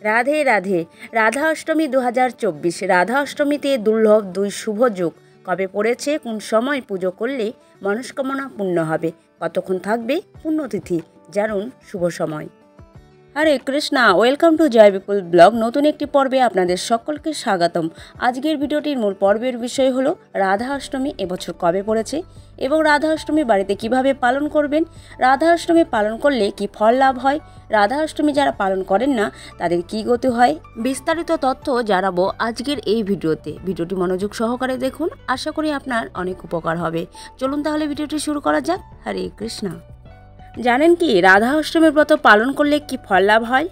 রাধে রাধে। রাধা অষ্টমী 2024। রাধা অষ্টমীতে দুর্লভ দুই শুভ যোগ কবে পড়েছে, কোন সময় পুজো করলে মনস্কামনা পূর্ণ হবে, কতক্ষণ থাকবে পুণ্যতিথি, জানুন শুভ সময়। Hare Krishna, welcome to Joy Bipul blog. নতুন একটি পর্বে আপনাদের সকলকে স্বাগতম। আজকের ভিডিওটির মূল পর্বের বিষয় হলো রাধা অষ্টমী এবছর কবে পড়েছে এবং রাধা অষ্টমী বাড়িতে কিভাবে পালন করবেন, রাধা অষ্টমী পালন করলে কি ফল লাভ হয়, রাধা অষ্টমী যারা পালন করেন না তাদের কি গতি হয়, বিস্তারিত তথ্য জানাবো আজকের এই ভিডিওতে। ভিডিওটি মনোযোগ সহকারে দেখুন, আশা করি আপনার অনেক উপকার হবে। চলুন তাহলে ভিডিওটি শুরু করা যাক। হরে কৃষ্ণা। জানেন কি রাধা অষ্টমীর ব্রত পালন করলে কি ফল লাভ হয়?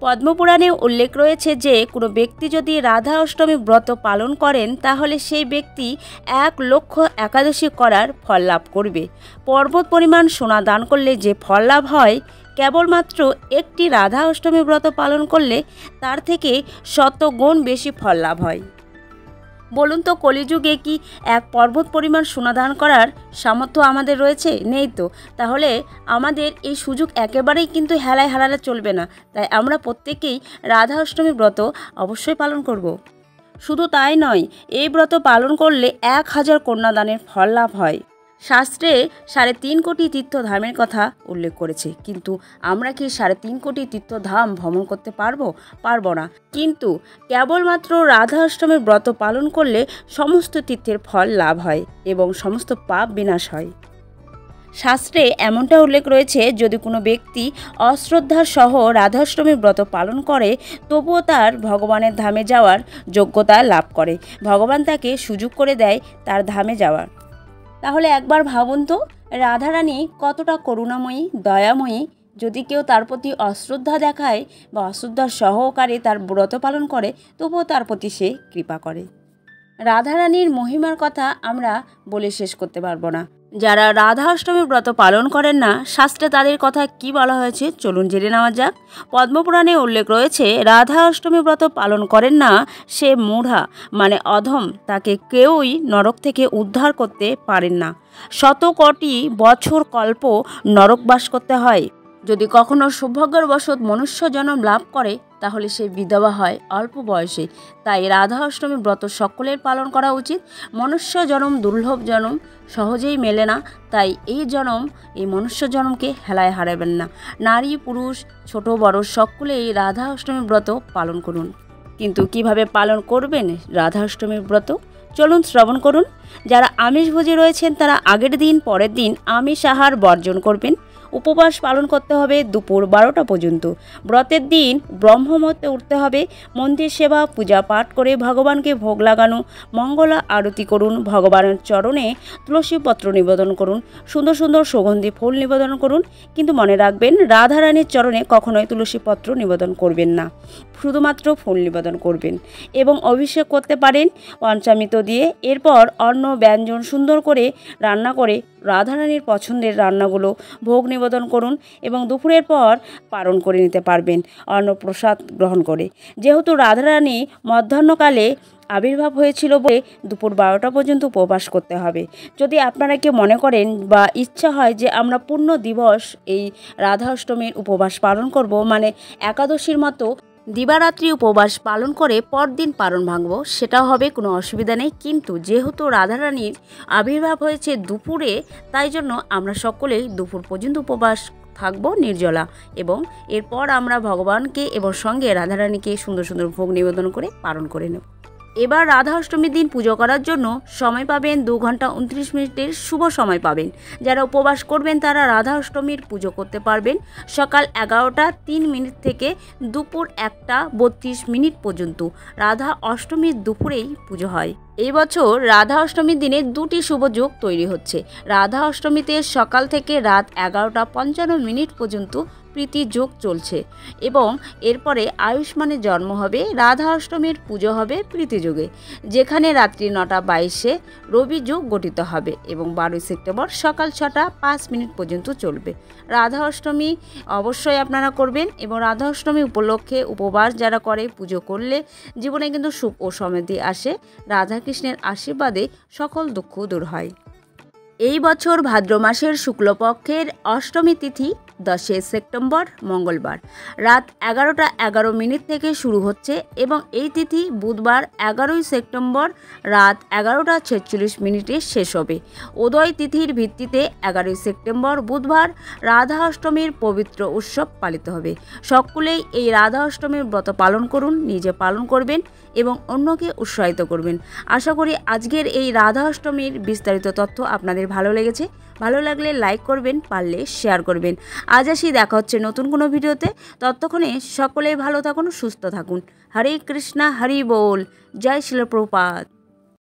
পদ্মপুরাণে উল্লেখ রয়েছে যে কোনো ব্যক্তি যদি রাধা অষ্টমী ব্রত পালন করেন তাহলে সেই ব্যক্তি 1 লক্ষ একাদশী করার ফল লাভ করবে। পর্বত পরিমাণ সোনা দান করলে যে ফল লাভ হয়, কেবলমাত্র একটি রাধা অষ্টমী ব্রত পালন করলে তার থেকে 100 গুণ বেশি ফল লাভ হয়। বলুন তো, কলিযুগে কি 1 পর্বত পরিমাণ সোনা দান করার সামর্থ্য আমাদের রয়েছে? নেই তো। তাহলে আমাদের এই সুযোগ একেবারেই কিন্তু হেলায় হারালে চলবে না। তাই আমরা প্রত্যেকেই রাধা অষ্টমী ব্রত অবশ্যই পালন করব। শুধু তাই নয়, এই ব্রত পালন করলে 1000 কন্যাদানের ফল লাভ হয়। শাস্ত্রে 3.5 কোটি তীর্থধামের কথা উল্লেখ করেছে, কিন্তু আমরা কি 3.5 কোটি তীর্থধাম ভ্রমণ করতে পারবো না। কিন্তু কেবলমাত্র রাধা অষ্টমীর ব্রত পালন করলে সমস্ত তীর্থের ফল লাভ হয় এবং সমস্ত পাপ বিনাশ হয়। শাস্ত্রে এমনটা উল্লেখ রয়েছে, যদি কোনো ব্যক্তি অশ্রদ্ধার সহ রাধাষ্টমীর ব্রত পালন করে তবুও তার ভগবানের ধামে যাওয়ার যোগ্যতা লাভ করে। ভগবান তাকে সুযোগ করে দেয় তার ধামে যাওয়ার। তাহলে একবার ভাবুন তো, রাধারানী কতটা করুণাময়ী, দয়াময়ী। যদি কেউ তার প্রতি অশ্রদ্ধা দেখায় বা অশ্রদ্ধার সহকারে তার ব্রত পালন করে তবুও তার প্রতি সে কৃপা করে। রাধারানীর মহিমার কথা আমরা বলে শেষ করতে পারবো না। যারা রাধা অষ্টমী ব্রত পালন করেন না, শাস্ত্রে তাদের কথা কি বলা হয়েছে চলুন জেনে নেওয়া যাক। পদ্মপুরাণে উল্লেখ রয়েছে, রাধা অষ্টমী ব্রত পালন করেন না সে মূঢ়া মানে অধম, তাকে কেউই নরক থেকে উদ্ধার করতে পারেন না। 100 কোটি বছর কল্প নরকবাস করতে হয়। যদি কখনো সৌভাগ্যবশত মনুষ্য জন্ম লাভ করে তাহলে সে বিধবা হয় অল্প বয়সে। তাই রাধা অষ্টমী ব্রত সকলের পালন করা উচিত। মনুষ্য জন্ম দুর্লভ জন্ম, সহজেই মেলে না। তাই এই মনুষ্য জন্মকে হেলায় হারাবেন না। নারী পুরুষ ছোট বড় সকলেই রাধা অষ্টমী ব্রত পালন করুন। কিন্তু কিভাবে পালন করবেন রাধা অষ্টমীর ব্রত চলুন শ্রবণ করুন। যারা আমিষভোজী রয়েছেন তারা আগের দিন পরের দিন আমিষ আহার বর্জন করবেন। উপবাস পালন করতে হবে দুপুর 12টা পর্যন্ত। ব্রতের দিন ব্রহ্মমুহূর্তে উঠতে হবে। মন্দির সেবা পূজা পাঠ করে ভগবানকে ভোগ লাগানো, মঙ্গলা আরতি করুন, ভগবানের চরণে তুলসীপত্র নিবেদন করুন, সুন্দর সুন্দর সুগন্ধি ফুল নিবেদন করুন। কিন্তু মনে রাখবেন, রাধারানীর চরণে কখনোই তুলসীপত্র নিবেদন করবেন না, শুধুমাত্র ফুল নিবেদন করবেন এবং অভিষেক করতে পারেন পঞ্চামৃত দিয়ে। এরপর অন্ন ব্যঞ্জন সুন্দর করে রান্না করে রাধারানীর পছন্দের রান্নাগুলো ভোগ নিবেদন করুন এবং দুপুরের পর পালন করে নিতে পারবেন অন্নপ্রসাদ গ্রহণ করে। যেহেতু রাধারানী মধ্যাহ্নকালে আবির্ভাব হয়েছিল বলে দুপুর 12টা পর্যন্ত উপবাস করতে হবে। যদি আপনারা কেউ মনে করেন বা ইচ্ছা হয় যে আমরা পূর্ণ দিবস এই রাধা অষ্টমীর উপবাস পালন করব, মানে একাদশীর মতো দিবারাত্রি উপবাস পালন করে পরদিন পালন ভাঙব, সেটাও হবে, কোনো অসুবিধা নেই। কিন্তু যেহেতু রাধারানীর আবির্ভাব হয়েছে দুপুরে, তাই জন্য আমরা সকলেই দুপুর পর্যন্ত উপবাস থাকবো নির্জলা এবং এরপর আমরা ভগবানকে এবং সঙ্গে রাধারানীকে সুন্দর সুন্দর ভোগ নিবেদন করে পালন করে নেব। এবার রাধা অষ্টমীর দিন পুজো করার জন্য সময় পাবেন 2 ঘন্টা 29 মিনিটের শুভ সময় পাবেন। যারা উপবাস করবেন তারা রাধা অষ্টমীর পুজো করতে পারবেন সকাল 11টা 3 মিনিট থেকে দুপুর 1টা 32 মিনিট পর্যন্ত। রাধা অষ্টমীর দুপুরেই পুজো হয়। এই বছর রাধা অষ্টমীর দিনে 2টি শুভ যোগ তৈরি হচ্ছে। রাধা অষ্টমীতে সকাল থেকে রাত 11টা 55 মিনিট পর্যন্ত প্রীতি যোগ চলছে এবং এরপরে আয়ুষ্মানের জন্ম হবে। রাধা অষ্টমীর পুজো হবে প্রীতি যোগে, যেখানে রাত্রি 9টা 22-এ রবি যোগ গঠিত হবে এবং 12 সেপ্টেম্বর সকাল 6টা 5 মিনিট পর্যন্ত চলবে। রাধা অষ্টমী অবশ্যই আপনারা করবেন এবং রাধা অষ্টমী উপলক্ষে উপবাস যারা করে পুজো করলে জীবনে কিন্তু সুখ ও সমৃদ্ধি আসে। রাধাকৃষ্ণের আশীর্বাদে সকল দুঃখ দূর হয়। এই বছর ভাদ্র মাসের শুক্লপক্ষের অষ্টমী তিথি 10 সেপ্টেম্বর মঙ্গলবার রাত 11:11 থেকে শুরু হচ্ছে এবং এই তিথি বুধবার 11 সেপ্টেম্বর রাত 11:46 শেষ হবে। উদয় তিথির ভিত্তিতে 11 সেপ্টেম্বর বুধবার রাধা অষ্টমীর পবিত্র উৎসব পালিত হবে। সকলেই এই রাধা অষ্টমীর ব্রত পালন করুন, নিজে পালন করবেন এবং অন্যকে উৎসাহিত করবেন। আশা করি আজকের এই রাধা অষ্টমীর বিস্তারিত তথ্য আপনাদের ভালো লেগেছে। ভালো লাগলে লাইক করবেন, পারলে শেয়ার করবেন। আজ আসি, দেখা হচ্ছে নতুন কোনো ভিডিওতে। ততক্ষণে সকলেই ভালো থাকুন, সুস্থ থাকুন। হরে কৃষ্ণা, হরি বল, জয় শিল প্রভুপাদ।